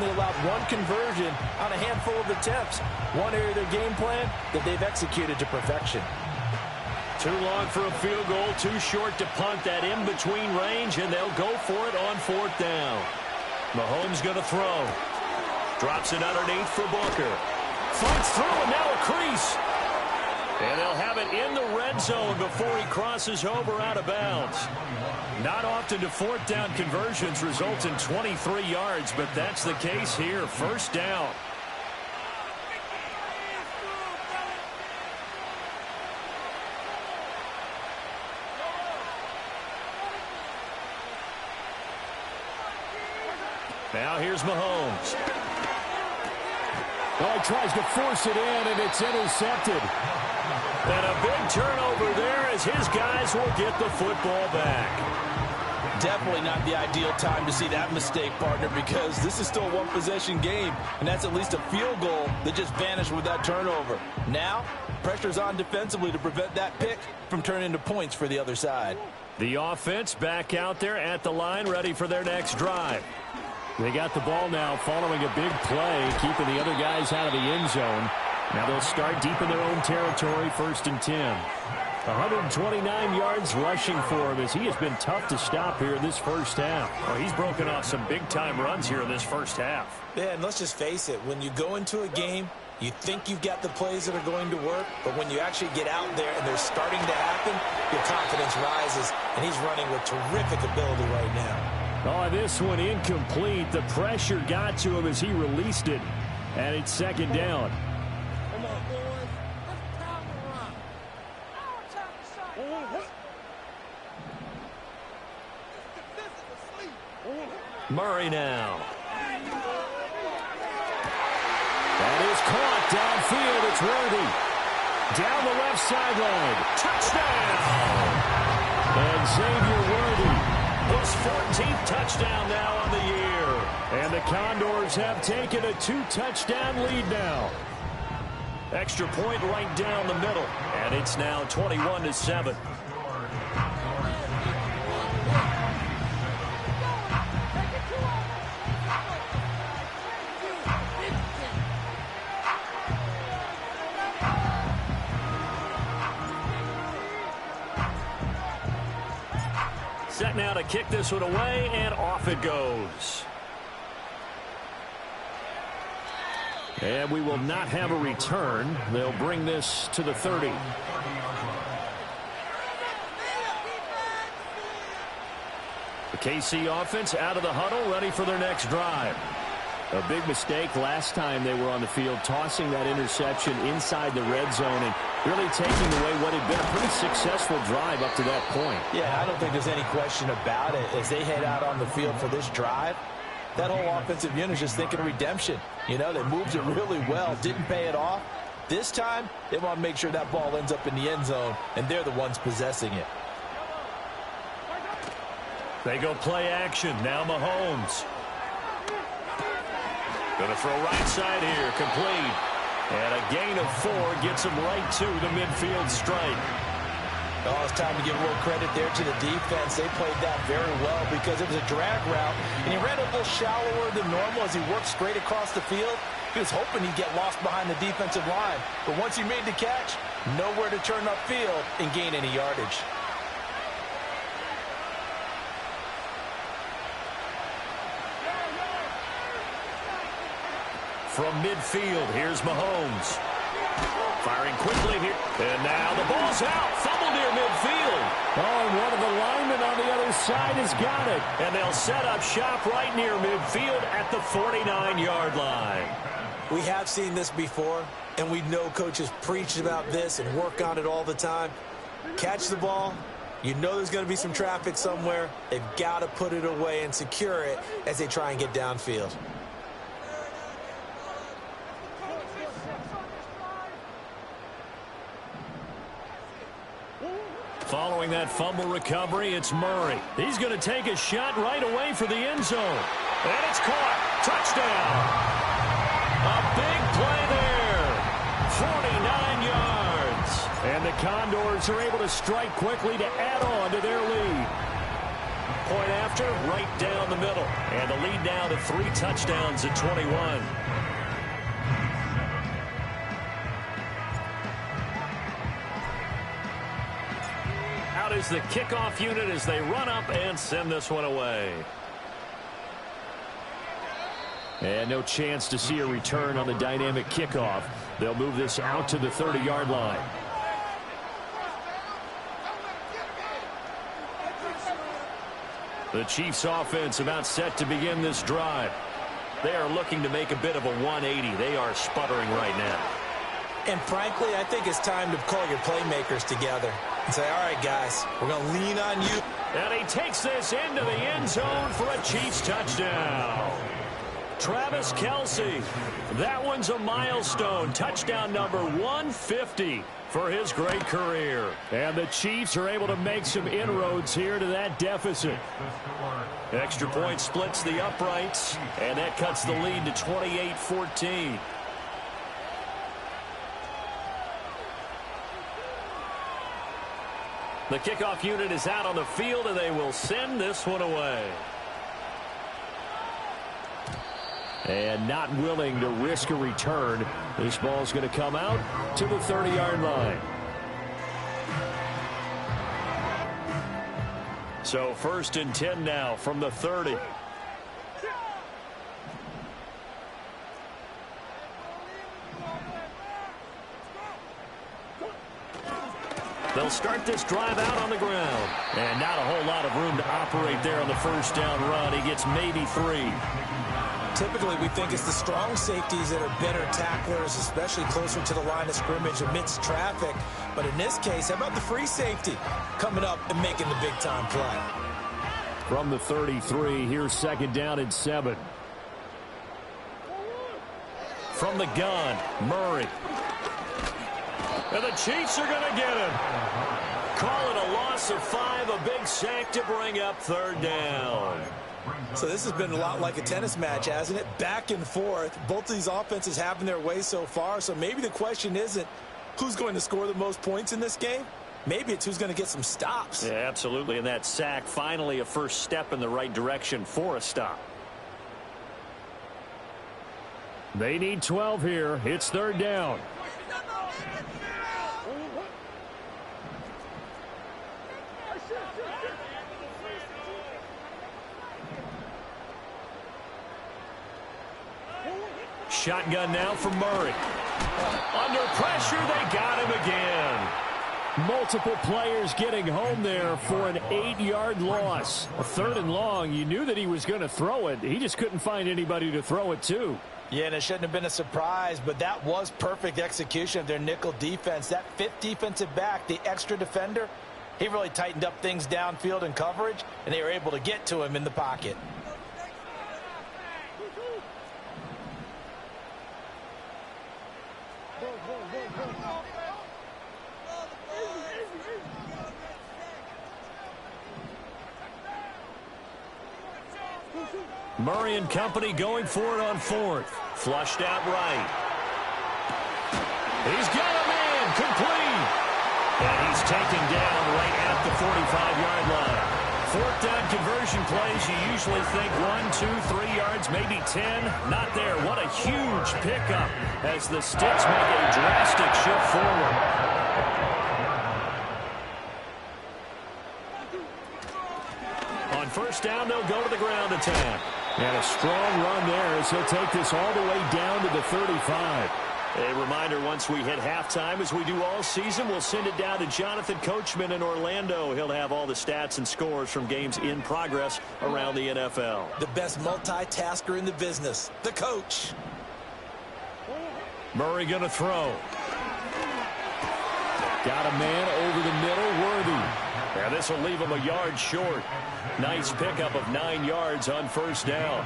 only allowed one conversion on a handful of attempts. One area of their game plan that they've executed to perfection. Too long for a field goal, too short to punt that in-between range, and they'll go for it on 4th down. Mahomes going to throw. Drops it underneath for Booker. Fights through, and now a crease. And they'll have it in the red zone before he crosses over out of bounds. Not often do 4th down conversions result in 23 yards, but that's the case here. 1st down. Now here's Mahomes. Oh, he tries to force it in, and it's intercepted. And a big turnover there as his guys will get the football back. Definitely not the ideal time to see that mistake, partner, because this is still a one-possession game, and that's at least a field goal that just vanished with that turnover. Now, pressure's on defensively to prevent that pick from turning into points for the other side. The offense back out there at the line, ready for their next drive. They got the ball now following a big play, keeping the other guys out of the end zone. Now they'll start deep in their own territory, 1st and 10. 129 yards rushing for him as he has been tough to stop here in this 1st half. Well, he's broken off some big-time runs here in this 1st half. Yeah, and let's just face it. When you go into a game, you think you've got the plays that are going to work, but when you actually get out there and they're starting to happen, your confidence rises, and he's running with terrific ability right now. Oh, this one incomplete. The pressure got to him as he released it, and it's 2nd down. Murray now. That is caught downfield. It's Worthy. Down the left sideline. Touchdown! And Xavier Worthy. His 14th touchdown now on the year. And the Condors have taken a 2-touchdown lead now. Extra point right down the middle. And it's now 21-7. Set now to kick this one away, and off it goes. And we will not have a return. They'll bring this to the 30. The KC offense out of the huddle, ready for their next drive. A big mistake last time they were on the field, tossing that interception inside the red zone and really taking away what had been a pretty successful drive up to that point. Yeah, I don't think there's any question about it. As they head out on the field for this drive, that whole offensive unit is just thinking of redemption. You know, they moved it really well, didn't pay it off. This time, they want to make sure that ball ends up in the end zone, and they're the ones possessing it. They go play action. Now Mahomes. Going to throw right side here. Complete. And a gain of 4 gets him right to the midfield strike. Oh, it's time to give a little credit there to the defense. They played that very well because it was a drag route, and he ran a little shallower than normal as he worked straight across the field. He was hoping he'd get lost behind the defensive line, but once he made the catch, nowhere to turn upfield and gain any yardage. From midfield, here's Mahomes. Firing quickly here. And now the ball's out. Fumble near midfield. Oh, and one of the linemen on the other side has got it. And they'll set up shop right near midfield at the 49-yard line. We have seen this before, and we know coaches preach about this and work on it all the time. Catch the ball. You know there's going to be some traffic somewhere. They've got to put it away and secure it as they try and get downfield. Following that fumble recovery, it's Murray. He's going to take a shot right away for the end zone. And it's caught. Touchdown. A big play there. 49 yards. And the Condors are able to strike quickly to add on to their lead. point after, right down the middle. And the lead now to 3 touchdowns at 21. Out is the kickoff unit as they run up and send this one away. And no chance to see a return on the dynamic kickoff. They'll move this out to the 30-yard line. The Chiefs offense about set to begin this drive. They are looking to make a bit of a 180. They are sputtering right now. And frankly, I think it's time to call your playmakers together and say, all right, guys, we're going to lean on you. And he takes this into the end zone for a Chiefs touchdown. Travis Kelce. That one's a milestone. Touchdown number 150 for his great career. And the Chiefs are able to make some inroads here to that deficit. Extra point splits the uprights, and that cuts the lead to 28-14. The kickoff unit is out on the field, and they will send this one away. And not willing to risk a return. This ball's going to come out to the 30-yard line. So 1st and 10 now from the 30. They'll start this drive out on the ground. And not a whole lot of room to operate there on the first down run. He gets maybe 3. Typically, we think it's the strong safeties that are better tacklers, especially closer to the line of scrimmage amidst traffic. But in this case, how about the free safety coming up and making the big-time play? From the 33, here's 2nd down and 7. From the gun, Murray. And the Chiefs are going to get him. Call it a loss of 5, a big sack to bring up 3rd down. So this has been a lot like a tennis match, hasn't it? Back and forth. Both of these offenses having their way so far. So maybe the question isn't who's going to score the most points in this game. Maybe it's who's going to get some stops. Yeah, absolutely. And that sack, finally a first step in the right direction for a stop. They need 12 here. It's 3rd down. Shotgun now for Murray. Under pressure, they got him again. Multiple players getting home there for an 8-yard loss. A 3rd and long, you knew that he was going to throw it. He just couldn't find anybody to throw it to. Yeah, and it shouldn't have been a surprise, but that was perfect execution of their nickel defense. That 5th defensive back, the extra defender, he really tightened up things downfield in coverage, and they were able to get to him in the pocket. Murray and company going for it on 4th. Flushed out right. He's got a man complete. And he's taken down right at the 45-yard line. 4th down conversion plays, you usually think 1, 2, 3 yards, maybe 10. Not there. What a huge pickup as the Sticks make a drastic shift forward. On 1st down, they'll go to the ground attack. And a strong run there as he'll take this all the way down to the 35. A reminder, once we hit halftime, as we do all season, we'll send it down to Jonathan Coachman in Orlando. He'll have all the stats and scores from games in progress around the NFL. The best multitasker in the business, the coach. Murray going to throw. Got a man over the middle, Worthy. Now this will leave him a yard short. Nice pickup of 9 yards on 1st down.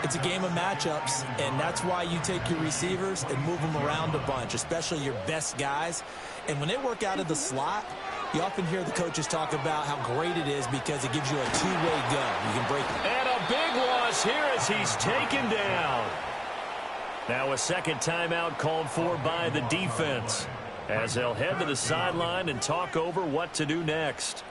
It's a game of matchups, and that's why you take your receivers and move them around a bunch, especially your best guys. And when they work out of the slot, you often hear the coaches talk about how great it is because it gives you a two-way go. You can break it. And a big loss here as he's taken down. Now a 2nd timeout called for by the defense, as they'll head to the sideline and talk over what to do next.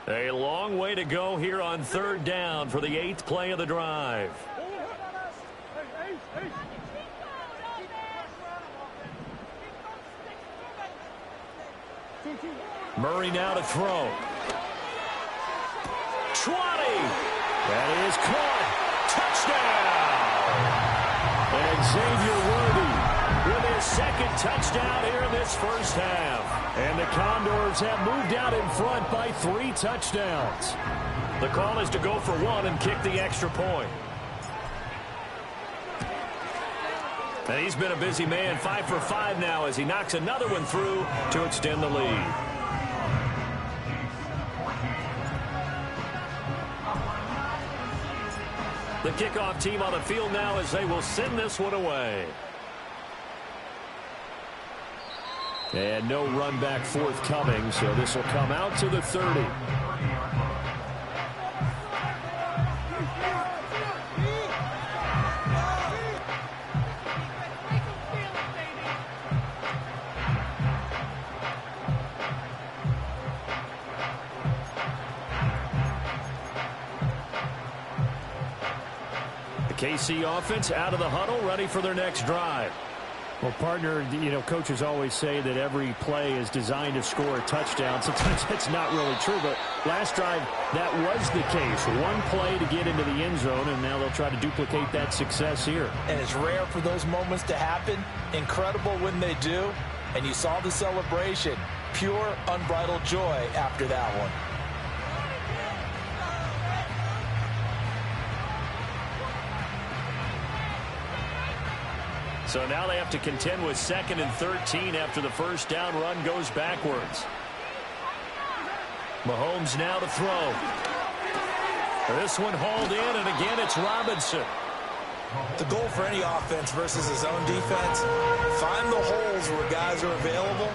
A long way to go here on third down for the 8th play of the drive. Murray now to throw. 20. That is caught. Touchdown. And Xavier Worthy with his second touchdown here in this first half. And the Condors have moved out in front by 3 touchdowns. The call is to go for 1 and kick the extra point. And he's been a busy man, 5 for 5 now as he knocks another one through to extend the lead. The kickoff team on the field now as they will send this one away. And no run back forthcoming, so this will come out to the 30. The KC offense out of the huddle, ready for their next drive. Well, partner, you know, coaches always say that every play is designed to score a touchdown. Sometimes that's not really true, but last drive, that was the case. One play to get into the end zone, and now they'll try to duplicate that success here. And it's rare for those moments to happen. Incredible when they do. And you saw the celebration. Pure, unbridled joy after that one. So now they have to contend with 2nd and 13 after the first down run goes backwards. Mahomes now to throw. This one hauled in, and again it's Robinson. The goal for any offense versus his own defense, find the holes where guys are available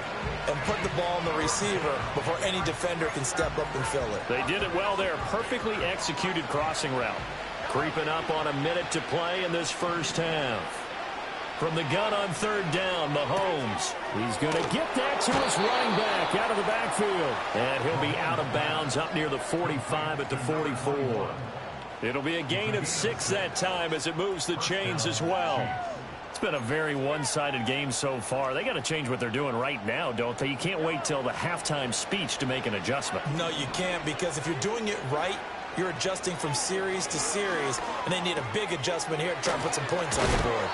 and put the ball in the receiver before any defender can step up and fill it. They did it well there. Perfectly executed crossing route. Creeping up on a minute to play in this first half. From the gun on third down, Mahomes. He's going to get that to his running back out of the backfield. And he'll be out of bounds up near the 45 at the 44. It'll be a gain of 6 that time as it moves the chains as well. It's been a very one-sided game so far. They got to change what they're doing right now, don't they? You can't wait till the halftime speech to make an adjustment. No, you can't, because if you're doing it right, you're adjusting from series to series, and they need a big adjustment here to try and put some points on the board.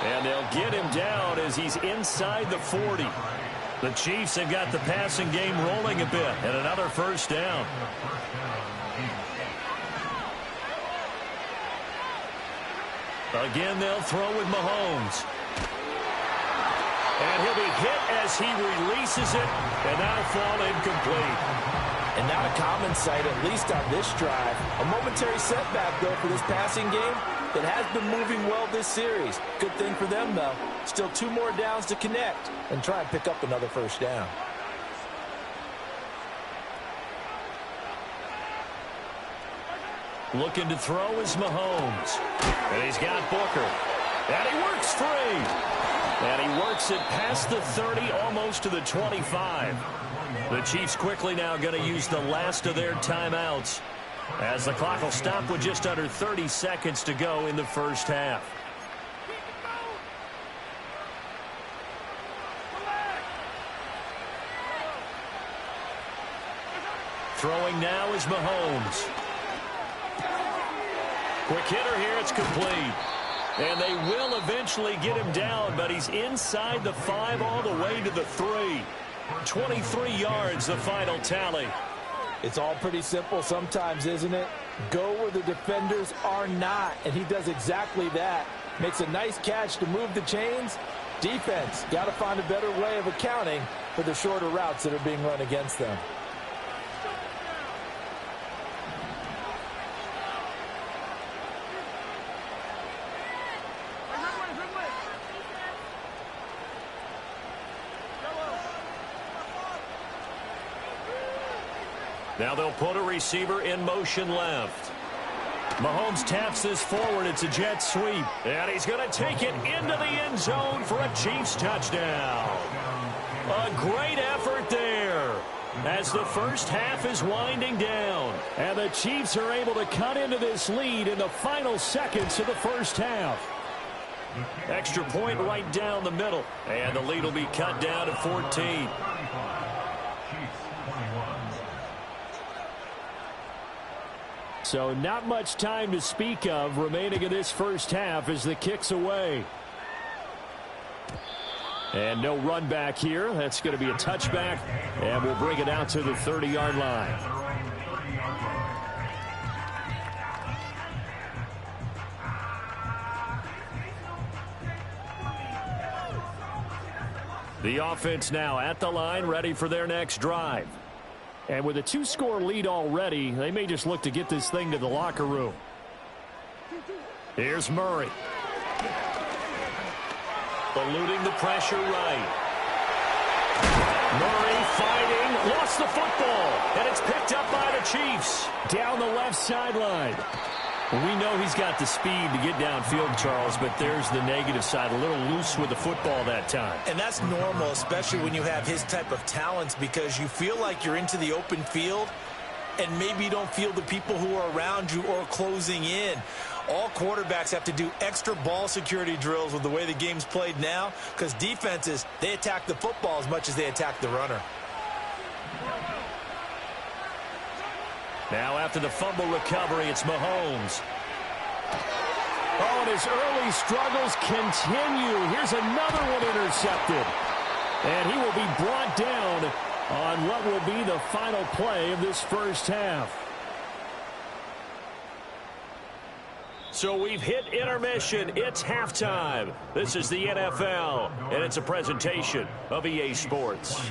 And they'll get him down as he's inside the 40. The Chiefs have got the passing game rolling a bit, and another first down. Again, they'll throw with Mahomes. And he'll be hit as he releases it, and that'll fall incomplete. And not a common sight, at least on this drive. A momentary setback, though, for this passing game that has been moving well this series. Good thing for them, though. Still 2 more downs to connect and try and pick up another first down. Looking to throw is Mahomes. And he's got Booker. And he works free. And he works it past the 30, almost to the 25. The Chiefs quickly now going to use the last of their timeouts, as the clock will stop with just under 30 seconds to go in the first half. Throwing now is Mahomes. Quick hitter here, it's complete. And they will eventually get him down, but he's inside the 5 all the way to the 3. 23 yards, the final tally. It's all pretty simple sometimes, isn't it? Go where the defenders are not, and he does exactly that. Makes a nice catch to move the chains. Defense, got to find a better way of accounting for the shorter routes that are being run against them. Now they'll put a receiver in motion left. Mahomes taps this forward. It's a jet sweep. And he's going to take it into the end zone for a Chiefs touchdown. A great effort there as the first half is winding down. And the Chiefs are able to cut into this lead in the final seconds of the first half. Extra point right down the middle. And the lead will be cut down to 14. So not much time to speak of remaining in this first half as the kick's away. And no run back here. That's going to be a touchback. And we'll bring it out to the 30-yard line. The offense now at the line, ready for their next drive. And with a 2-score lead already, they may just look to get this thing to the locker room. Here's Murray. Eluding the pressure right. Murray fighting, lost the football, and it's picked up by the Chiefs. Down the left sideline. We know he's got the speed to get downfield, Charles, but there's the negative side. A little loose with the football that time. And that's normal, especially when you have his type of talents, because you feel like you're into the open field, and maybe you don't feel the people who are around you or closing in. All quarterbacks have to do extra ball security drills with the way the game's played now, because defenses, they attack the football as much as they attack the runner. Now after the fumble recovery, it's Mahomes. Oh, and his early struggles continue. Here's another one intercepted. And he will be brought down on what will be the final play of this first half. So we've hit intermission. It's halftime. This is the NFL, and it's a presentation of EA Sports.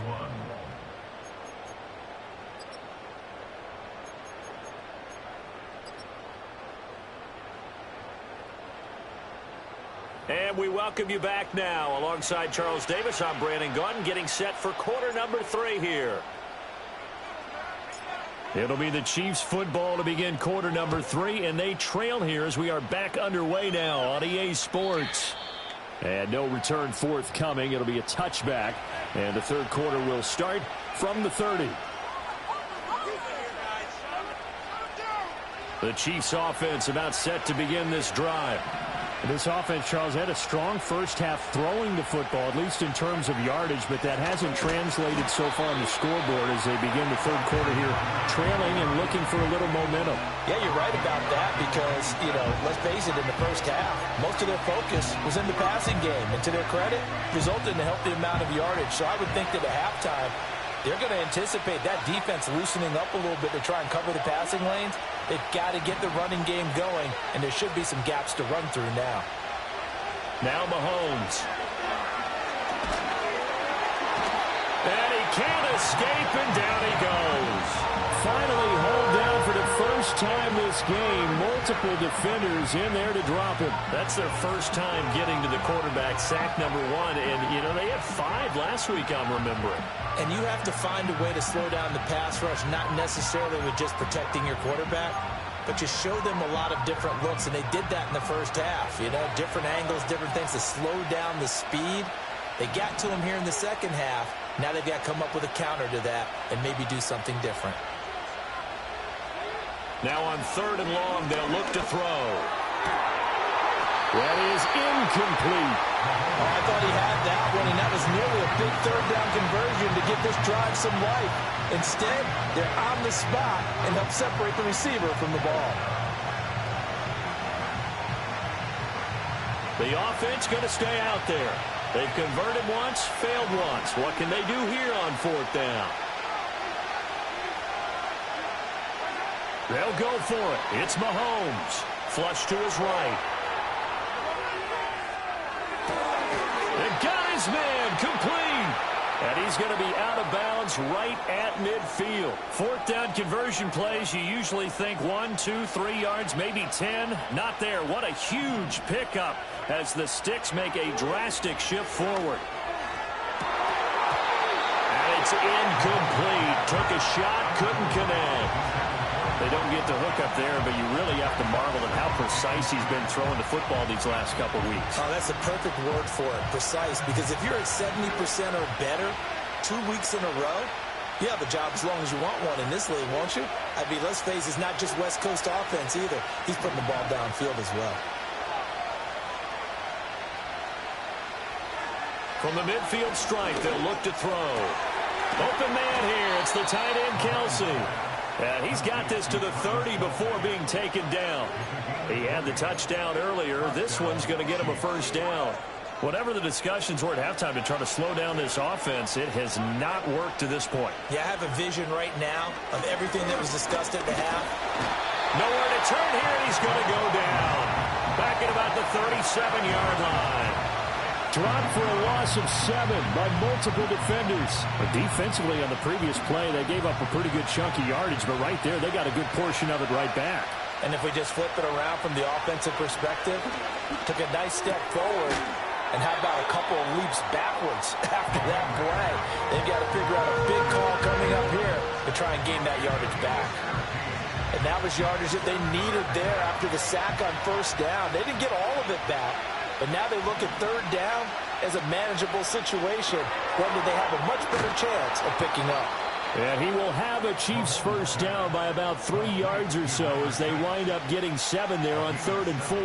And we welcome you back now. Alongside Charles Davis, I'm Brandon Gaudin, getting set for quarter number 3 here. It'll be the Chiefs football to begin quarter number 3, and they trail here as we are back underway now on EA Sports. And no return forthcoming. It'll be a touchback, and the third quarter will start from the 30. The Chiefs offense about set to begin this drive. This offense, Charles, had a strong first half throwing the football, at least in terms of yardage, but that hasn't translated so far on the scoreboard as they begin the third quarter here, trailing and looking for a little momentum. Yeah, you're right about that because, let's face it, in the first half, most of their focus was in the passing game, and to their credit, resulted in a healthy amount of yardage. So I would think that at halftime, they're going to anticipate that defense loosening up a little bit to try and cover the passing lanes. They've got to get the running game going, and there should be some gaps to run through now. Now Mahomes. And he can't escape, and down he goes. Finally hauled down for the first time this game. Multiple defenders in there to drop him. That's their first time getting to the quarterback, sack number 1. And, they had 5 last week, I'm remembering. And you have to find a way to slow down the pass rush, not necessarily with just protecting your quarterback, but you show them a lot of different looks, and they did that in the first half. Different angles, different things to slow down the speed. They got to him here in the second half. Now they've got to come up with a counter to that and maybe do something different. Now on 3rd and long, they'll look to throw. That is incomplete. Oh, I thought he had that one, and that was nearly a big third down conversion to give this drive some life. Instead, they're on the spot and help separate the receiver from the ball. The offense going to stay out there. They've converted once, failed once. What can they do here on 4th down? They'll go for it. It's Mahomes. Flush to his right. They got his man complete. And he's going to be out of bounds right at midfield. 4th down conversion plays, you usually think 1, 2, 3 yards, maybe 10. Not there. What a huge pickup as the sticks make a drastic shift forward. And it's incomplete. Took a shot, couldn't connect. They don't get the hook up there, but you really have to marvel at how precise he's been throwing the football these last couple weeks. Oh, that's a perfect word for it, precise, because if you're at 70% or better 2 weeks in a row, you have a job as long as you want one in this league, won't you? I mean, let's face it, it's not just West Coast offense either. He's putting the ball downfield as well. From the midfield stripe, they'll look to throw. Open man here. It's the tight end, Kelsey. And he's got this to the 30 before being taken down. He had the touchdown earlier. This one's going to get him a first down. Whatever the discussions were at halftime to try to slow down this offense, it has not worked to this point. Yeah, I have a vision right now of everything that was discussed at the half. Nowhere to turn here, and he's going to go down. Back at about the 37-yard line. Dropped for a loss of 7 by multiple defenders. But defensively on the previous play, they gave up a pretty good chunk of yardage, but right there, they got a good portion of it right back. And if we just flip it around from the offensive perspective, took a nice step forward, and how about a couple of leaps backwards after that play? They've got to figure out a big call coming up here to try and gain that yardage back. And that was yardage that they needed there after the sack on first down. They didn't get all of it back. But now they look at third down as a manageable situation, one that they have a much better chance of picking up. And he will have a Chiefs first down by about 3 yards or so as they wind up getting 7 there on 3rd and 4.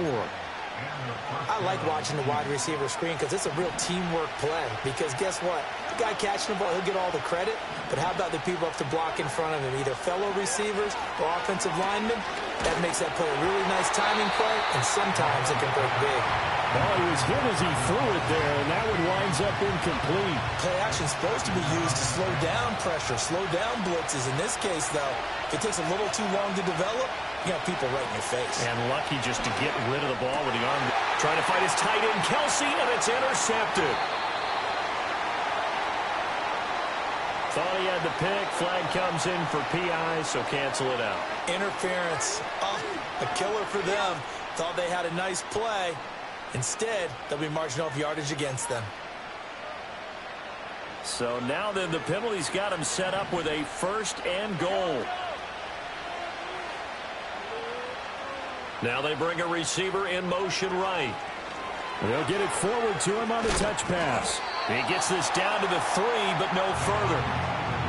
I like watching the wide receiver screen because it's a real teamwork play. Because guess what? The guy catching the ball, he'll get all the credit. But how about the people up to block in front of him, either fellow receivers or offensive linemen? That makes that play a really nice timing play, and sometimes it can break big. Well, he was hit as he threw it there, and that one winds up incomplete. Play action is supposed to be used to slow down pressure, slow down blitzes. In this case, though, if it takes a little too long to develop, you have people right in your face. And lucky just to get rid of the ball with the arm. Trying to fight his tight end, Kelsey, and it's intercepted. Thought he had the pick. Flag comes in for PI, so cancel it out. Interference. Oh, a killer for them. Thought they had a nice play. Instead, they'll be marching off yardage against them. So now then the penalty's got him set up with a 1st and goal. Now they bring a receiver in motion right. They'll get it forward to him on the touch pass. He gets this down to the 3, but no further.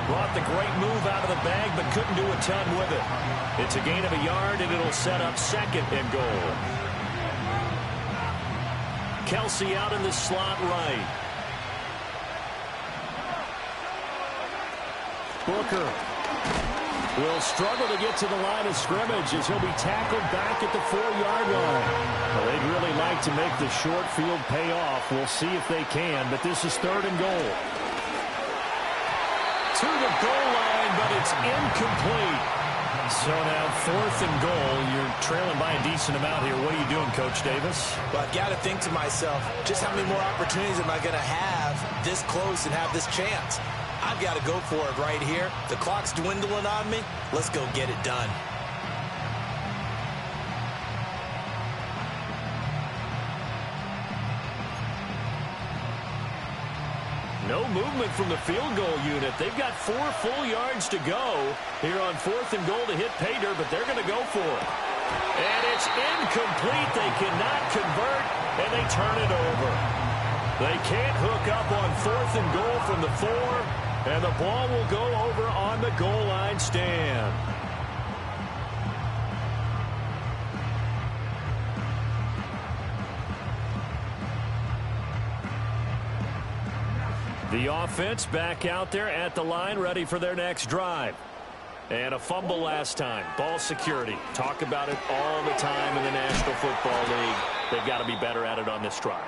Brought the great move out of the bag, but couldn't do a ton with it. It's a gain of a yard, and it'll set up 2nd and goal. Kelsey out in the slot right. Booker will struggle to get to the line of scrimmage as he'll be tackled back at the 4-yard line. Well, they'd really like to make the short field pay off. We'll see if they can, but this is 3rd and goal. To the goal line, but it's incomplete. So now 4th and goal. You're trailing by a decent amount here. What are you doing, Coach Davis? Well, I've got to think to myself, just how many more opportunities am I going to have this close and have this chance? I've got to go for it right here. The clock's dwindling on me. Let's go get it done. No movement from the field goal unit. They've got 4 full yards to go here on 4th and goal to hit pay dirt, but they're going to go for it. And it's incomplete. They cannot convert, and they turn it over. They can't hook up on 4th and goal from the 4, and the ball will go over on the goal line stand. The offense back out there at the line, ready for their next drive. And a fumble last time. Ball security. Talk about it all the time in the National Football League. They've got to be better at it on this drive.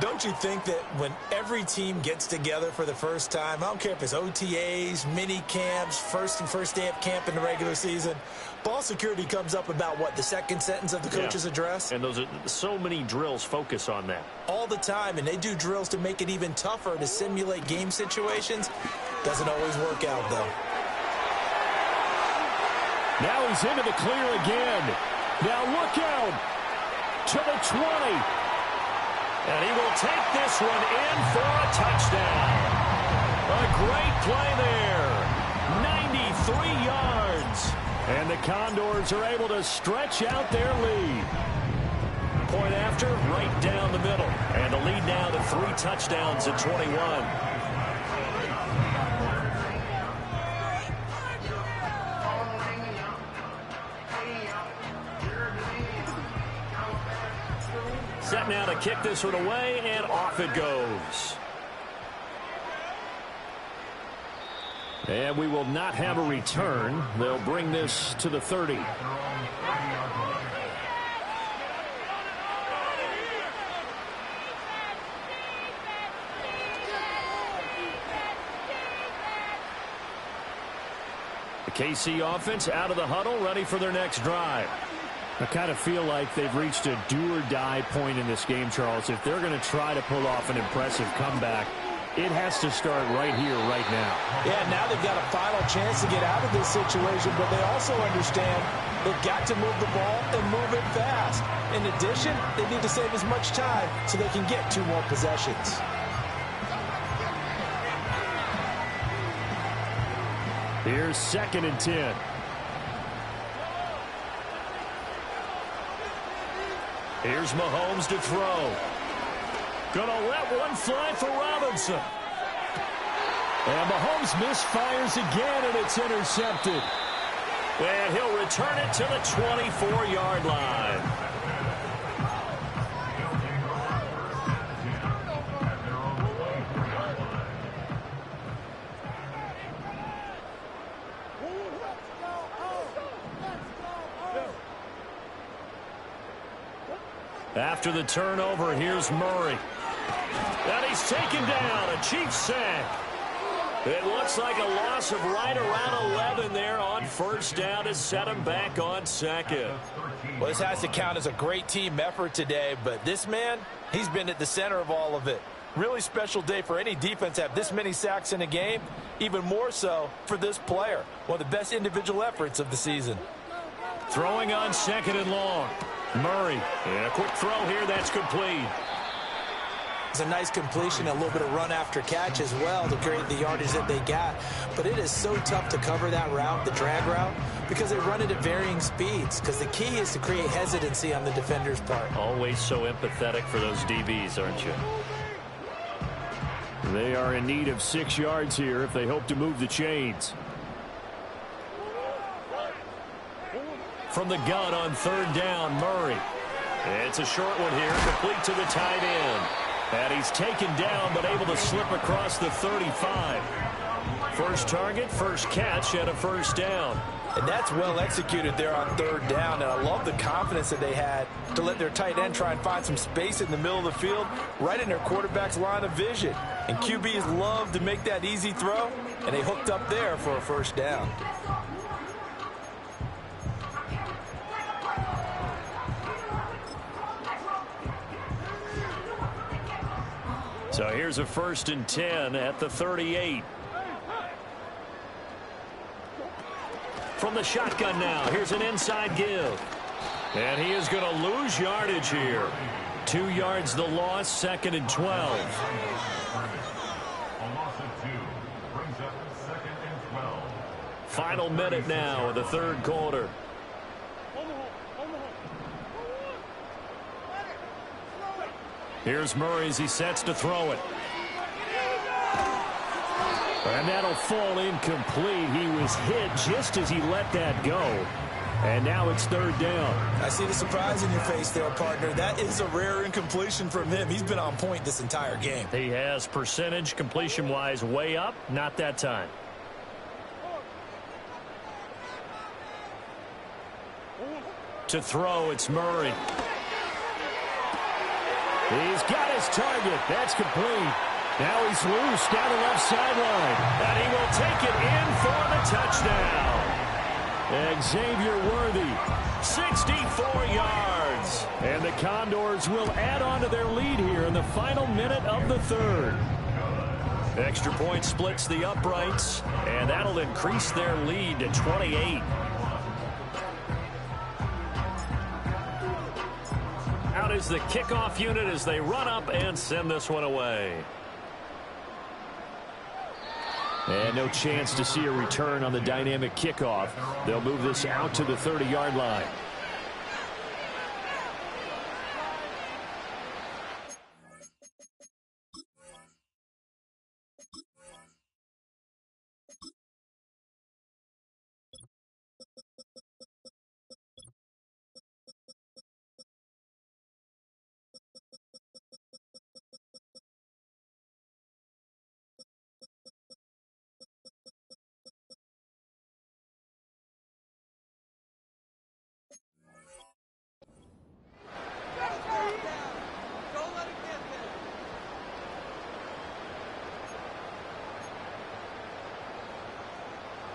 Don't you think that when every team gets together for the first time, I don't care if it's OTAs, mini camps, first day of camp in the regular season, ball security comes up about, what, the second sentence of the coach's address? And those are so many drills focus on that. All the time, and they do drills to make it even tougher to simulate game situations. Doesn't always work out, though. Now he's into the clear again. Now look out to the 20. And he will take this one in for a touchdown. A great play there. 93 yards. And the Condors are able to stretch out their lead. Point after, right down the middle. And the lead now to 3 touchdowns at 21. Set now to kick this one away, and off it goes. And we will not have a return. They'll bring this to the 30. The KC offense out of the huddle, ready for their next drive. I kind of feel like they've reached a do-or-die point in this game, Charles. If they're going to try to pull off an impressive comeback, it has to start right here, right now. Yeah, now they've got a final chance to get out of this situation, but they also understand they've got to move the ball and move it fast. In addition, they need to save as much time so they can get 2 more possessions. Here's 2nd and 10. Here's Mahomes to throw. Gonna let one fly for Robinson. And Mahomes misfires again, and it's intercepted. And he'll return it to the 24-yard line. After the turnover, here's Murray. And he's taken down, a Chiefs sack. It looks like a loss of right around 11 there on 1st down to set him back on 2nd. Well, this has to count as a great team effort today, but this man, he's been at the center of all of it. Really special day for any defense to have this many sacks in a game, even more so for this player. One of the best individual efforts of the season. Throwing on 2nd and long. Murray, and a quick throw here, that's complete. It's a nice completion, a little bit of run after catch as well to create the yardage that they got. But it is so tough to cover that route, the drag route, because they run it at varying speeds. Because the key is to create hesitancy on the defender's part. Always so empathetic for those DBs, aren't you? They are in need of 6 yards here if they hope to move the chains. From the gun on 3rd down, Murray. It's a short one here, complete to the tight end. And he's taken down, but able to slip across the 35. First target, first catch, and a 1st down. And that's well executed there on 3rd down. And I love the confidence that they had to let their tight end try and find some space in the middle of the field, right in their quarterback's line of vision. And QBs love to make that easy throw, and they hooked up there for a 1st down. So here's a 1st and 10 at the 38. From the shotgun now, here's an inside give. And he is going to lose yardage here. 2 yards the loss, 2nd and 12. Final minute now of the 3rd quarter. Here's Murray as he sets to throw it. And that'll fall incomplete. He was hit just as he let that go. And now it's 3rd down. I see the surprise in your face there, partner. That is a rare incompletion from him. He's been on point this entire game. He has percentage completion-wise way up. Not that time. To throw, it's Murray. He's got his target. That's complete. Now he's loose down the left sideline. And he will take it in for the touchdown. Xavier Worthy. 64 yards. And the Condors will add on to their lead here in the final minute of the 3rd. Extra point splits the uprights, and that'll increase their lead to 28. Out is the kickoff unit as they run up and send this one away. And no chance to see a return on the dynamic kickoff. They'll move this out to the 30-yard line.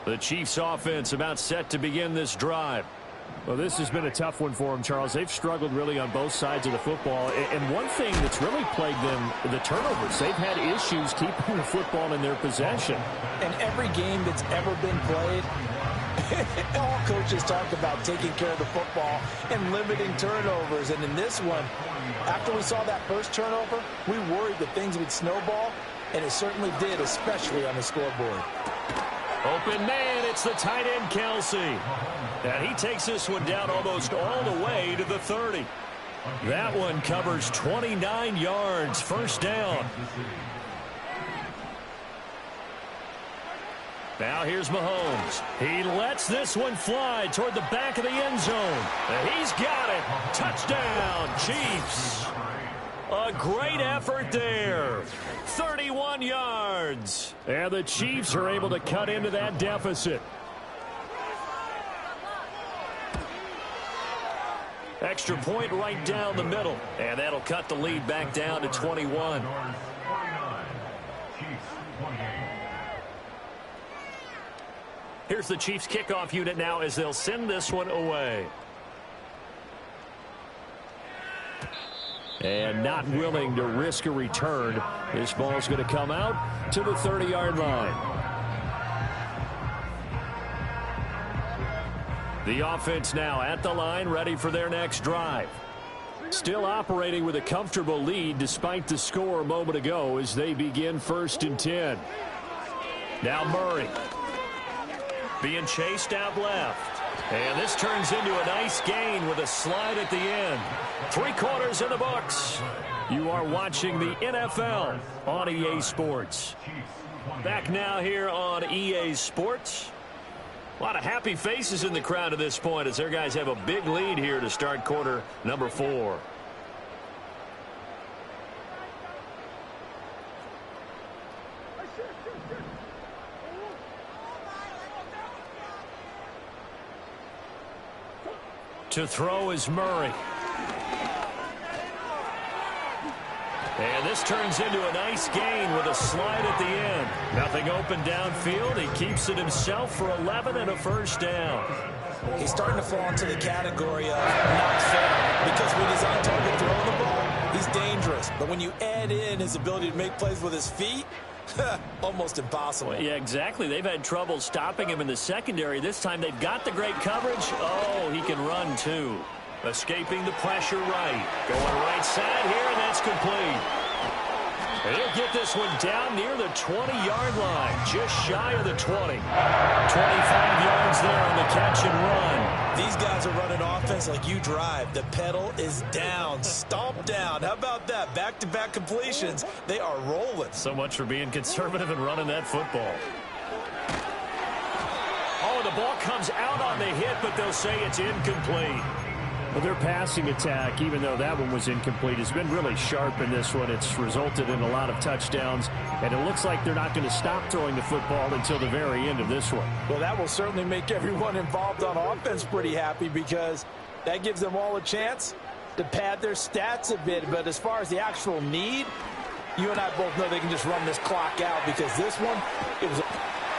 The Chiefs offense about set to begin this drive. Well, this has been a tough one for them, Charles. They've struggled really on both sides of the football. And one thing that's really plagued them, the turnovers. They've had issues keeping the football in their possession. And every game that's ever been played, all coaches talk about taking care of the football and limiting turnovers. And in this one, after we saw that first turnover, we worried that things would snowball, and it certainly did, especially on the scoreboard. Open man, it's the tight end, Kelsey. And he takes this one down almost all the way to the 30. That one covers 29 yards, first down. Now here's Mahomes. He lets this one fly toward the back of the end zone. And he's got it. Touchdown, Chiefs. A great effort there. 31 yards. And the Chiefs are able to cut into that deficit. Extra point right down the middle. And that'll cut the lead back down to 21. Here's the Chiefs kickoff unit now as they'll send this one away. And not willing to risk a return. This ball's going to come out to the 30-yard line. The offense now at the line, ready for their next drive. Still operating with a comfortable lead despite the score a moment ago as they begin 1st and 10. Now Murray. Being chased out left. And this turns into a nice gain with a slide at the end. 3 quarters in the books. You are watching the NFL on EA Sports. Back now here on EA Sports. A lot of happy faces in the crowd at this point as their guys have a big lead here to start quarter number 4. To throw is Murray. And this turns into a nice gain with a slide at the end. Nothing open downfield. He keeps it himself for 11 and a first down. He's starting to fall into the category of not fair because when he's on target throwing the ball, he's dangerous. But when you add in his ability to make plays with his feet, almost impossible. Well, yeah, exactly. They've had trouble stopping him in the secondary. This time they've got the great coverage. Oh, he can run too. Escaping the pressure right. Going right side here, and that's complete. And he'll get this one down near the 20-yard line, just shy of the 20. 25 yards there on the catch and run. These guys are running offense like you drive. The pedal is down, stomp down. How about that? Back-to-back completions. They are rolling. So much for being conservative and running that football. Oh, the ball comes out on the hit, but they'll say it's incomplete. Well, their passing attack, even though that one was incomplete, has been really sharp in this one. It's resulted in a lot of touchdowns, and it looks like they're not going to stop throwing the football until the very end of this one. Well, that will certainly make everyone involved on offense pretty happy because that gives them all a chance to pad their stats a bit. But as far as the actual need, you and I both know they can just run this clock out because this one, it was...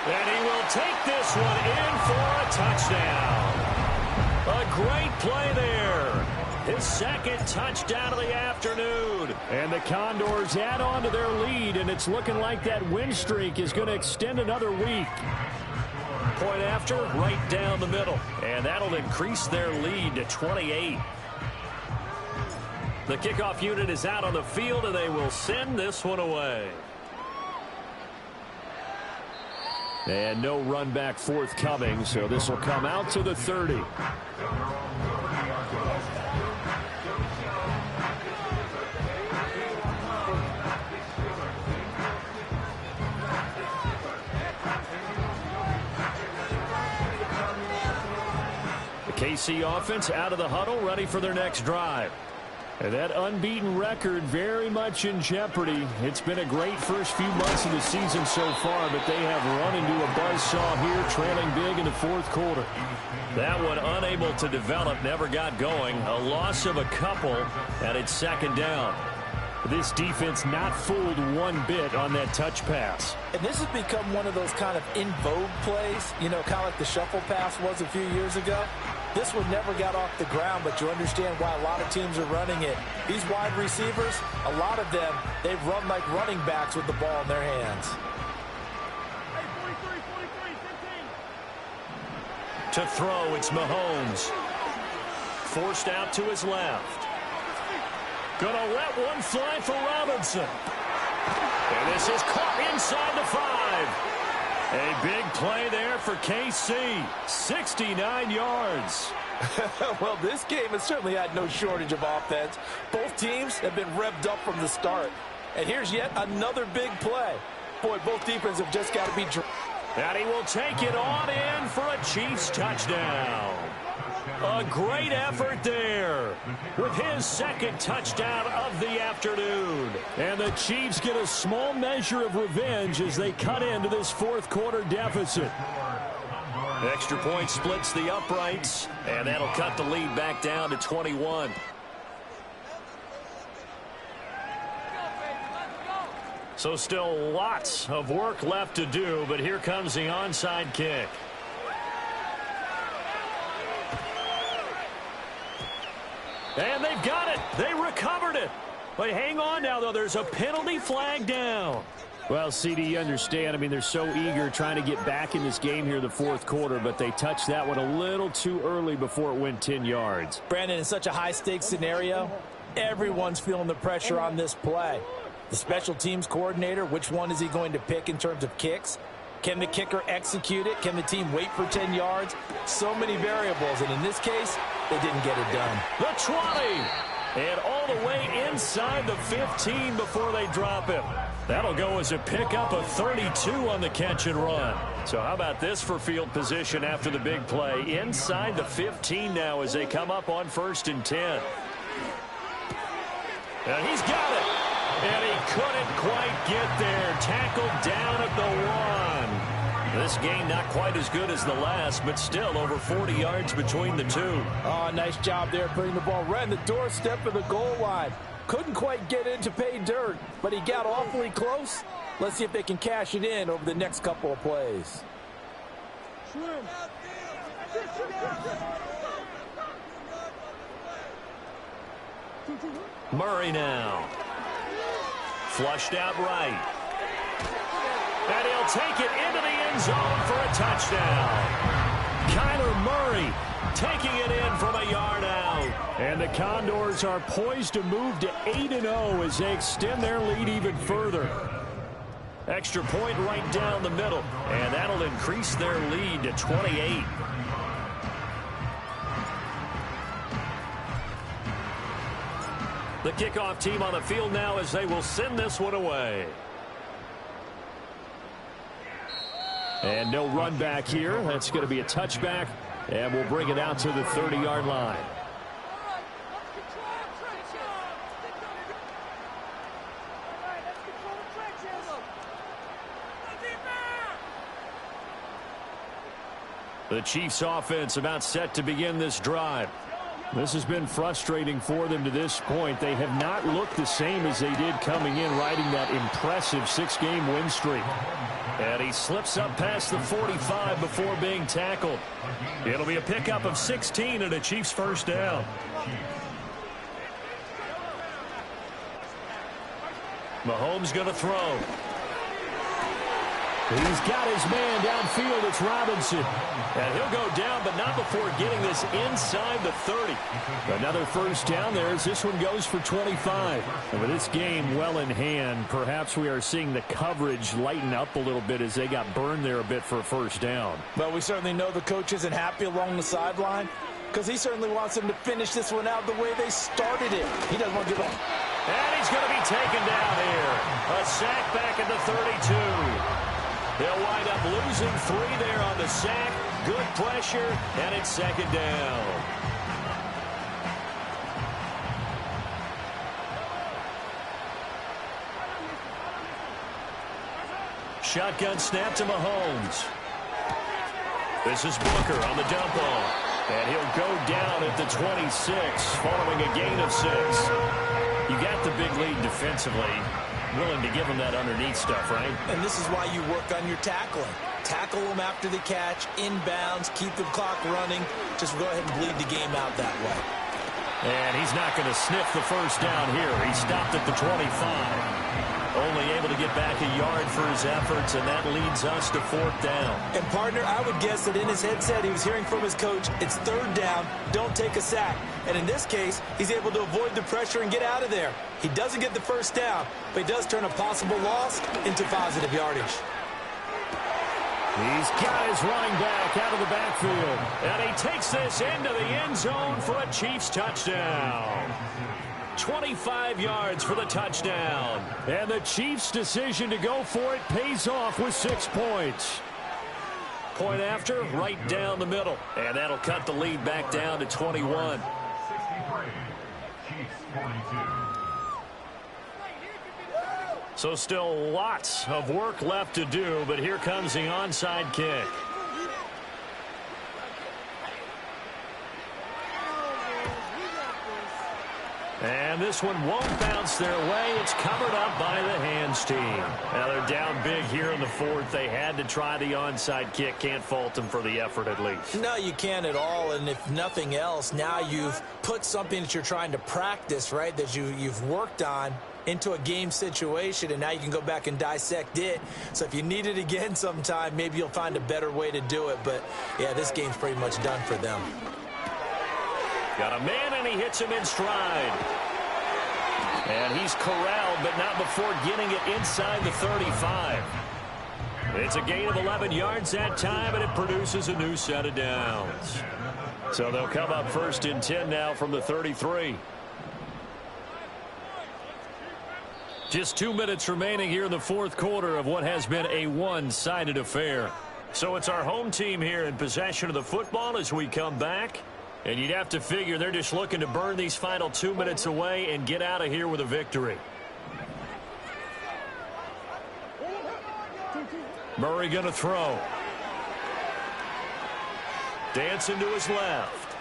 And he will take this one in for a touchdown. A great play there. His second touchdown of the afternoon. And the Condors add on to their lead, and it's looking like that win streak is going to extend another week. Point after, right down the middle. And that'll increase their lead to 28. The kickoff unit is out on the field, and they will send this one away. And no run back forthcoming, so this will come out to the 30. The KC offense out of the huddle, ready for their next drive. And that unbeaten record very much in jeopardy. It's been a great first few months of the season so far, but they have run into a buzzsaw here, trailing big in the fourth quarter. That one unable to develop, never got going. A loss of a couple, and it's second down. This defense not fooled one bit on that touch pass. And this has become one of those kind of in vogue plays, you know, kind of like the shuffle pass was a few years ago. This one never got off the ground, but you understand why a lot of teams are running it. These wide receivers, a lot of them, they've run like running backs with the ball in their hands. To throw, it's Mahomes. Forced out to his left. Gonna let one fly for Robinson. And this is caught inside the 5. A big play there for KC. 69 yards. Well, this game has certainly had no shortage of offense. Both teams have been revved up from the start. And here's yet another big play. Boy, both defenses have just got to be... And he will take it on in for a Chiefs touchdown. A great effort there with his second touchdown of the afternoon. And the Chiefs get a small measure of revenge as they cut into this fourth quarter deficit. Extra point splits the uprights, and that'll cut the lead back down to 21. So still lots of work left to do, but here comes the onside kick. And they've got it. They recovered it. But hang on now, though. There's a penalty flag down. Well, CD, you understand. I mean, they're so eager trying to get back in this game here in the fourth quarter, but they touched that one a little too early before it went 10 yards. Brandon, in such a high-stakes scenario, everyone's feeling the pressure on this play. The special teams coordinator, which one is he going to pick in terms of kicks? Can the kicker execute it? Can the team wait for 10 yards? So many variables, and in this case, they didn't get it done. The 20, and all the way inside the 15 before they drop him. That'll go as a pickup of 32 on the catch and run. So how about this for field position after the big play? Inside the 15 now as they come up on 1st and 10. And he's got it. And he couldn't quite get there. Tackled down at the 1. This game not quite as good as the last, but still over 40 yards between the two. Oh, nice job there putting the ball right in the doorstep of the goal line. Couldn't quite get in to pay dirt, but he got awfully close. Let's see if they can cash it in over the next couple of plays. Murray now. Flushed out right. And he'll take it into the end zone for a touchdown. Kyler Murray taking it in from a yard out. And the Condors are poised to move to 8-0 as they extend their lead even further. Extra point right down the middle. And that'll increase their lead to 28. The kickoff team on the field now as they will send this one away. And no run back here. That's going to be a touchback. And we'll bring it out to the 30-yard line. The Chiefs offense about set to begin this drive. This has been frustrating for them to this point. They have not looked the same as they did coming in, riding that impressive 6-game win streak. And he slips up past the 45 before being tackled. It'll be a pickup of 16 and a Chiefs first down. Mahomes going to throw. He's got his man downfield. It's Robinson. And he'll go down, but not before getting this inside the 30. Another first down there as this one goes for 25. And with this game well in hand, perhaps we are seeing the coverage lighten up a little bit as they got burned there a bit for a first down. Well, we certainly know the coach isn't happy along the sideline because he certainly wants them to finish this one out the way they started it. He doesn't want to give up. And he's going to be taken down here. A sack back at the 32. They'll wind up losing 3 there on the sack. Good pressure, and it's second down. Shotgun snap to Mahomes. This is Booker on the dump off. And he'll go down at the 26 following a gain of 6. You got the big lead defensively. Willing to give him that underneath stuff, right? And this is why you work on your tackling. Tackle them after the catch, inbounds, keep the clock running. Just go ahead and bleed the game out that way. And he's not going to sniff the first down here. He stopped at the 25. Only able to get back a yard for his efforts, and that leads us to 4th down. And, partner, I would guess that in his headset he was hearing from his coach, it's 3rd down, don't take a sack. And in this case, he's able to avoid the pressure and get out of there. He doesn't get the first down, but he does turn a possible loss into positive yardage. He's got his running back out of the backfield. And he takes this into the end zone for a Chiefs touchdown. 25 yards for the touchdown. And the Chiefs' decision to go for it pays off with 6 points. Point after, right down the middle. And that'll cut the lead back down to 21. So still lots of work left to do, but here comes the onside kick. And this one won't bounce their way. It's covered up by the hands team. Now they're down big here in the 4th. They had to try the onside kick. Can't fault them for the effort at least. No, you can't at all. And if nothing else, now you've put something that you're trying to practice, right, that you've worked on into a game situation, and now you can go back and dissect it. So if you need it again sometime, maybe you'll find a better way to do it. But, yeah, this game's pretty much done for them. Got a man, and he hits him in stride. And he's corralled, but not before getting it inside the 35. It's a gain of 11 yards that time, and it produces a new set of downs. So they'll come up 1st and 10 now from the 33. Just 2 minutes remaining here in the 4th quarter of what has been a one-sided affair. So it's our home team here in possession of the football as we come back. And you'd have to figure they're just looking to burn these final 2 minutes away and get out of here with a victory. Murray going to throw. Dancing to his left.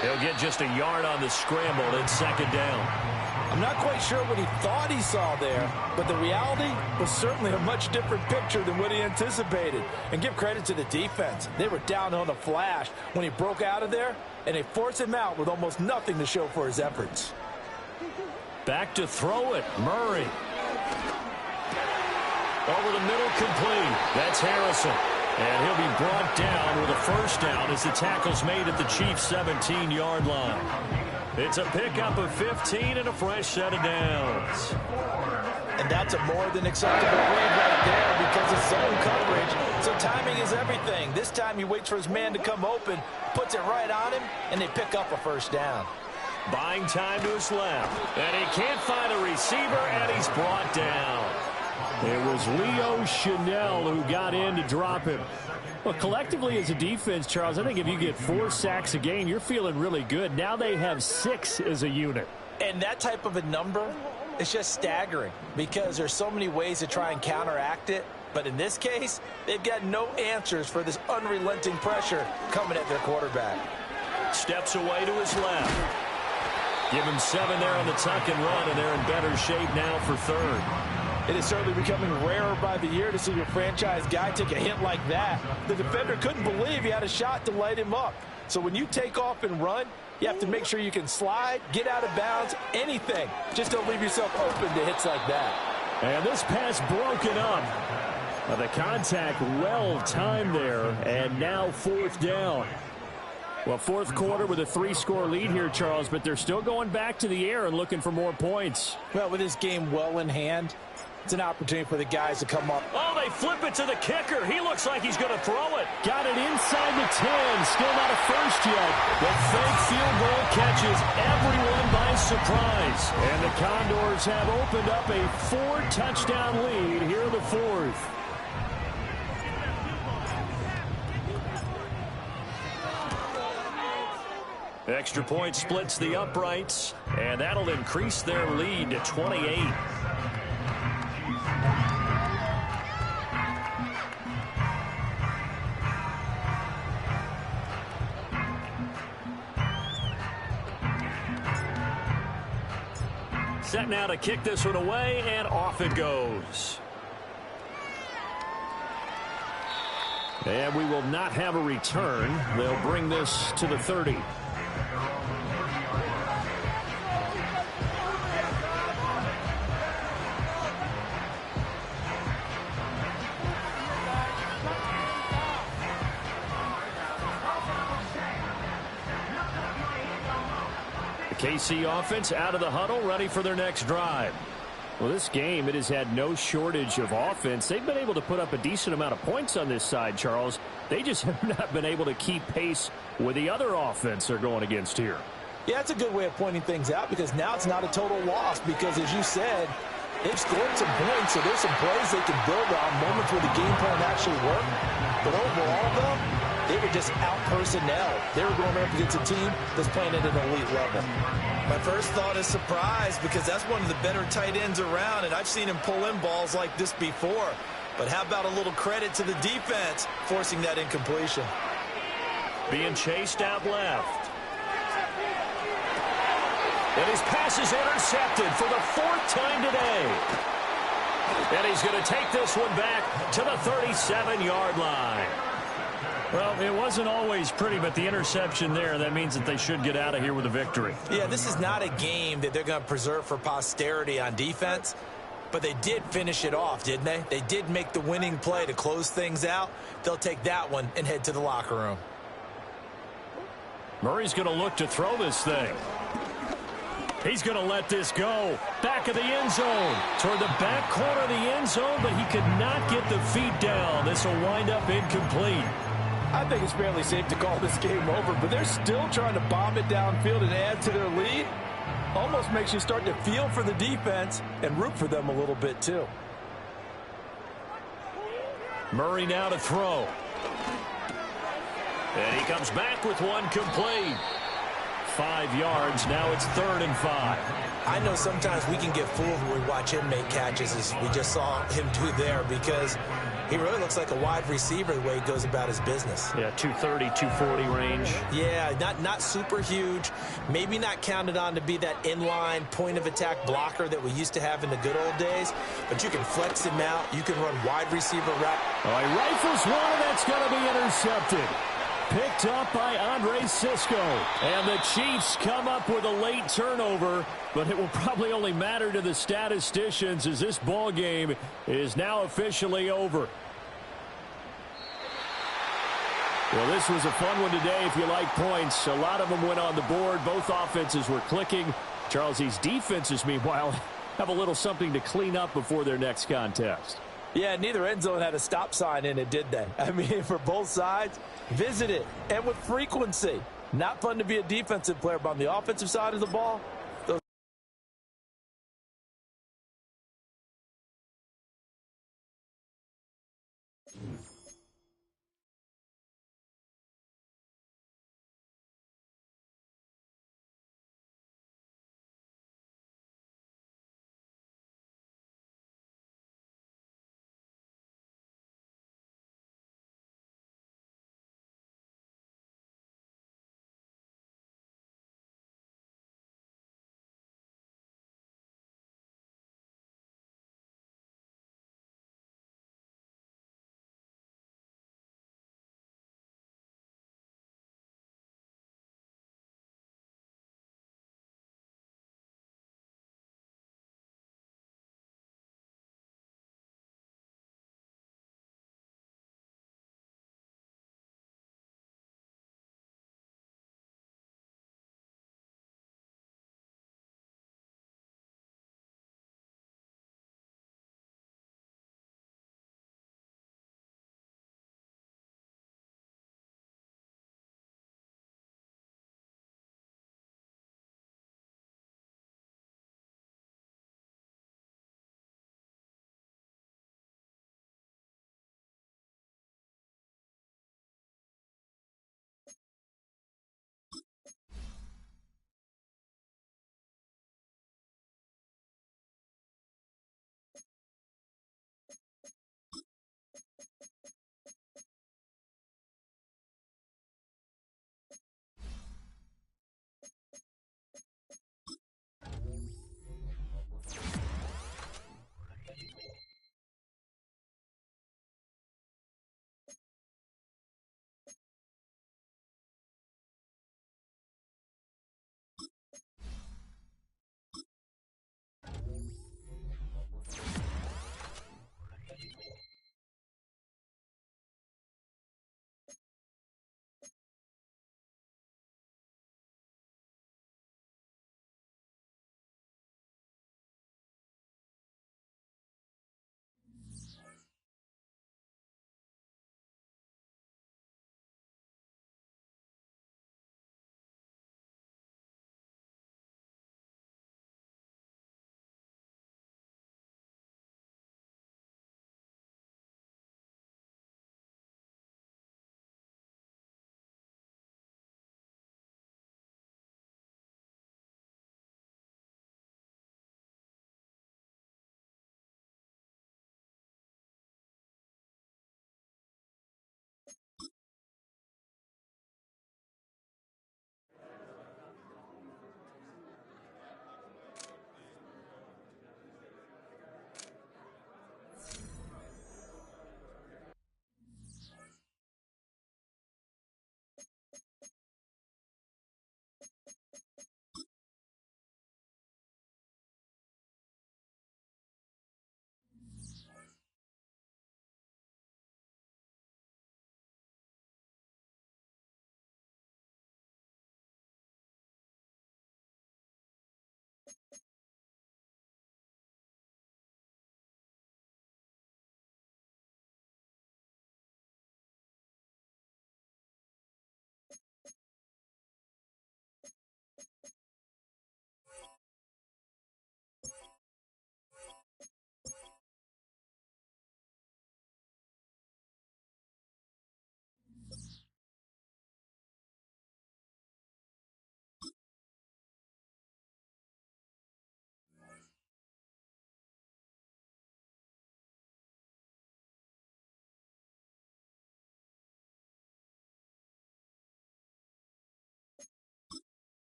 He'll get just a yard on the scramble. It's 2nd down. I'm not quite sure what he thought he saw there, but the reality was certainly a much different picture than what he anticipated. And give credit to the defense. They were down on the flash when he broke out of there, and they forced him out with almost nothing to show for his efforts. Back to throw it. Murray. Over the middle, complete. That's Harrison. And he'll be brought down with a first down as the tackle's made at the Chiefs' 17-yard line. It's a pickup of 15 and a fresh set of downs. And that's a more than acceptable read right there because it's zone coverage. So timing is everything. This time he waits for his man to come open, puts it right on him, and they pick up a first down. Buying time to his left. And he can't find a receiver, and he's brought down. It was Leo Chanel who got in to drop him. Well, collectively as a defense, Charles, I think if you get 4 sacks a game, you're feeling really good. Now they have 6 as a unit. And that type of a number is just staggering because there's so many ways to try and counteract it. But in this case, they've got no answers for this unrelenting pressure coming at their quarterback. Steps away to his left. Give him 7 there on the tuck and run, and they're in better shape now for 3rd. It is certainly becoming rarer by the year to see your franchise guy take a hit like that. The defender couldn't believe he had a shot to light him up. So when you take off and run, you have to make sure you can slide, get out of bounds, anything. Just don't leave yourself open to hits like that. And this pass broken up. The contact well timed there, and now fourth down. Well, fourth quarter with a 3-score lead here, Charles, but they're still going back to the air and looking for more points. Well, with this game well in hand, it's an opportunity for the guys to come up. Oh, they flip it to the kicker. He looks like he's going to throw it. Got it inside the 10. Still not a first yet. The fake field goal catches everyone by surprise. And the Condors have opened up a 4-touchdown lead here in the fourth. Extra point splits the uprights, and that'll increase their lead to 28. Set now to kick this one away, and off it goes. And we will not have a return. They'll bring this to the 30. KC offense out of the huddle, ready for their next drive. Well, this game, it has had no shortage of offense. They've been able to put up a decent amount of points on this side, Charles. They just have not been able to keep pace with the other offense they're going against here. Yeah, that's a good way of pointing things out because now it's not a total loss because, as you said, they've scored some points, so there's some plays they can build on, moments where the game plan actually worked. But overall, though, they were just out-personnel. They were going up against a team that's playing at an elite level. My first thought is surprise because that's one of the better tight ends around, and I've seen him pull in balls like this before. But how about a little credit to the defense forcing that incompletion? Being chased out left. And his pass is intercepted for the 4th time today. And he's going to take this one back to the 37-yard line. Well, it wasn't always pretty, but the interception there, that means that they should get out of here with a victory. Yeah, this is not a game that they're going to preserve for posterity on defense, but they did finish it off, didn't they? They did make the winning play to close things out. They'll take that one and head to the locker room. Murray's going to look to throw this thing. He's going to let this go. Back of the end zone. Toward the back corner of the end zone, but he could not get the feet down. This will wind up incomplete. I think it's fairly safe to call this game over, but they're still trying to bomb it downfield and add to their lead. Almost makes you start to feel for the defense and root for them a little bit, too. Murray now to throw. And he comes back with one complete. 5 yards. Now it's 3rd and 5. I know sometimes we can get fooled when we watch him make catches, as we just saw him do there, because he really looks like a wide receiver the way he goes about his business. Yeah, 230, 240 range. Yeah, not super huge. Maybe not counted on to be that inline point-of-attack blocker that we used to have in the good old days, but you can flex him out. You can run wide receiver route. Oh, he rifles one, and that's going to be intercepted. Picked up by Andre Sisco. And the Chiefs come up with a late turnover, but it will probably only matter to the statisticians as this ball game is now officially over. Well, this was a fun one today if you like points. A lot of them went on the board. Both offenses were clicking. Charles, these defenses, meanwhile, have a little something to clean up before their next contest. Yeah, neither end zone had a stop sign in it, did they? I mean, for both sides, visit it, and with frequency. Not fun to be a defensive player, but on the offensive side of the ball,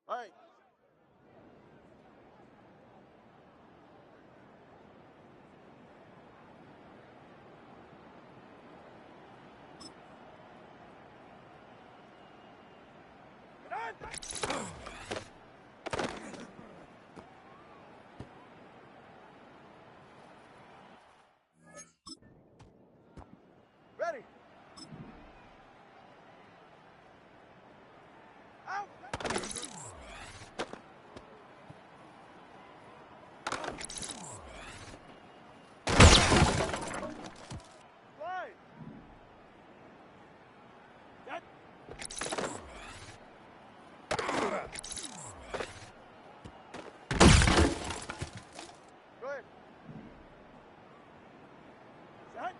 All right. Ready. Out. Slide. That. Go ahead. Set.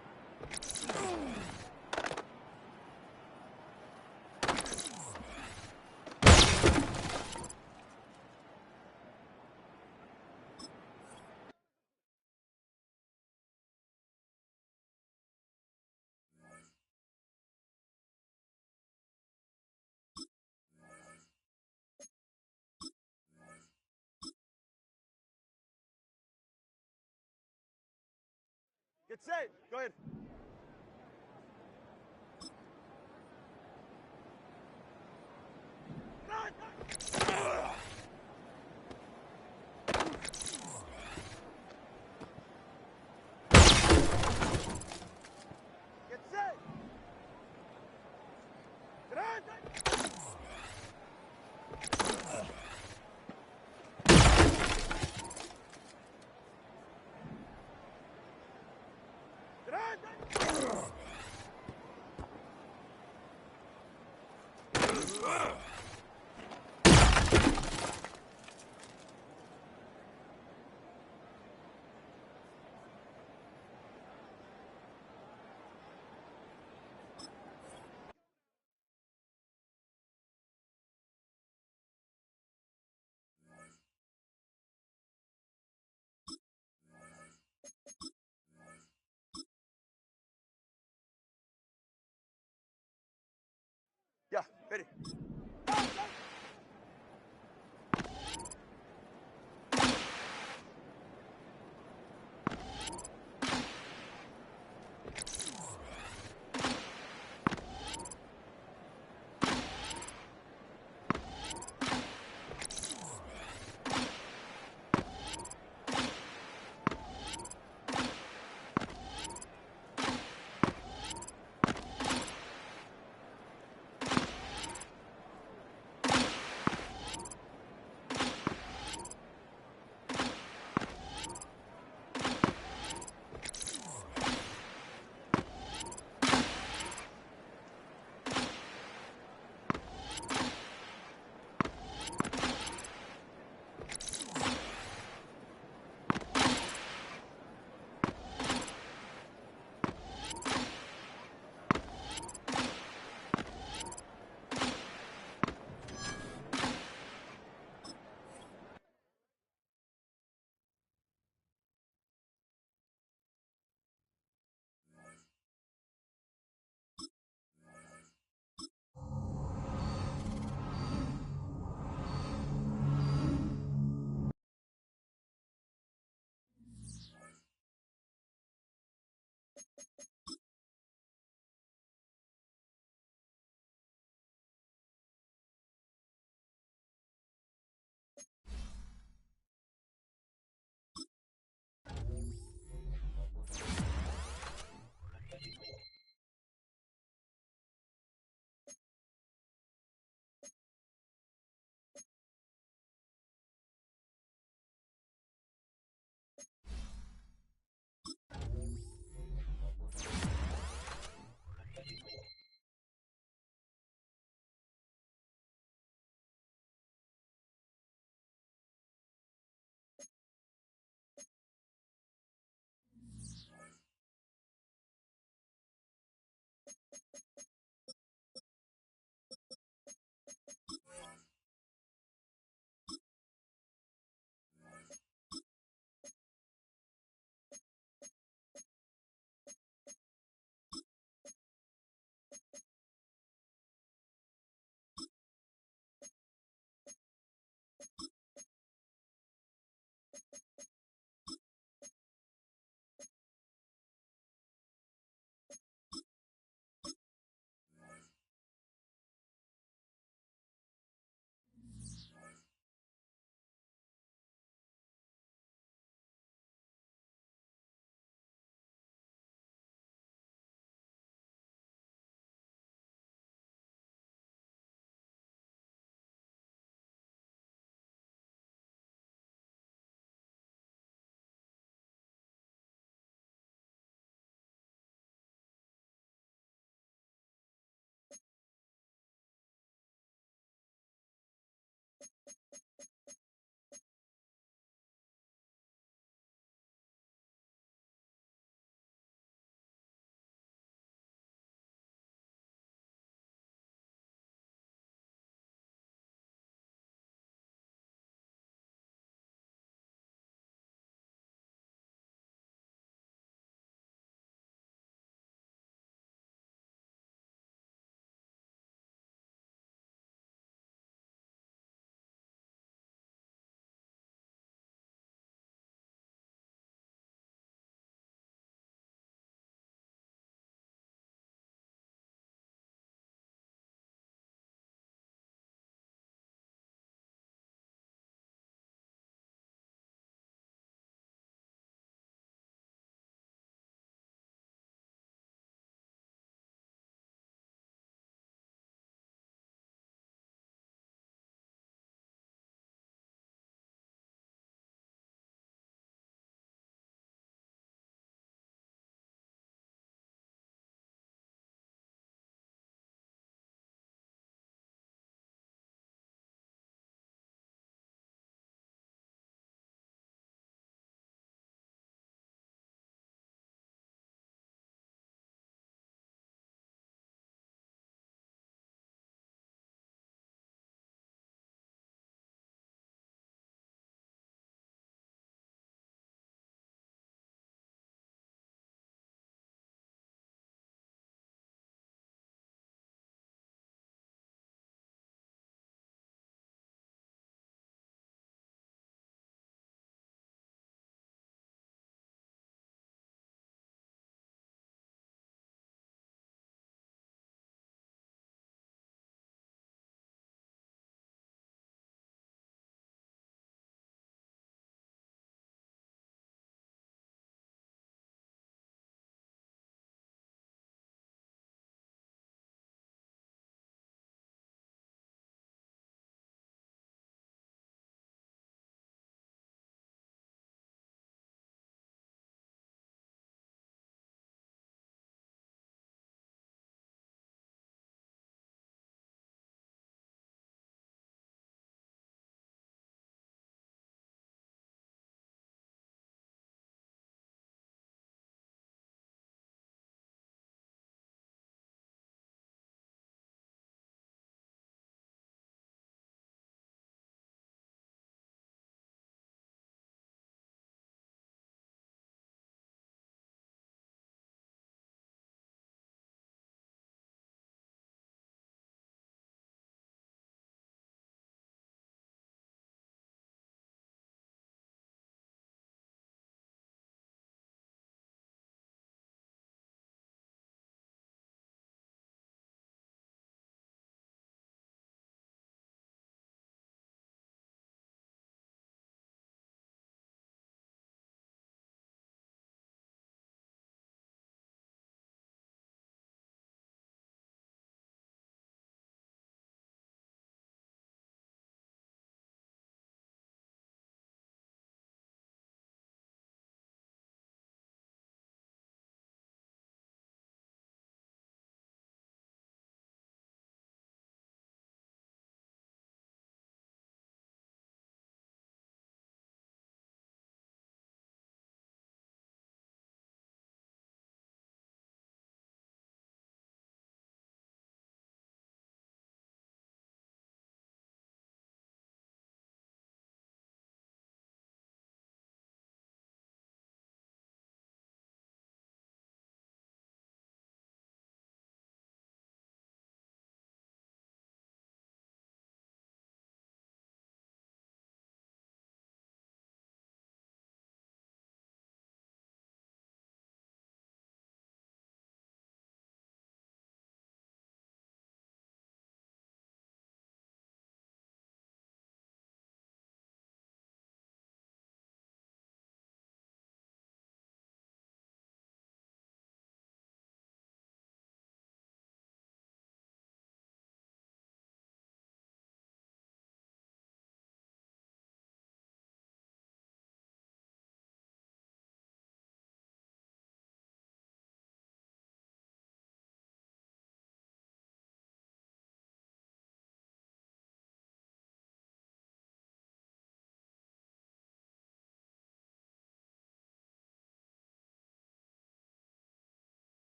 Get set. Go ahead. Get set. Get on. Get on. Yeah, ready.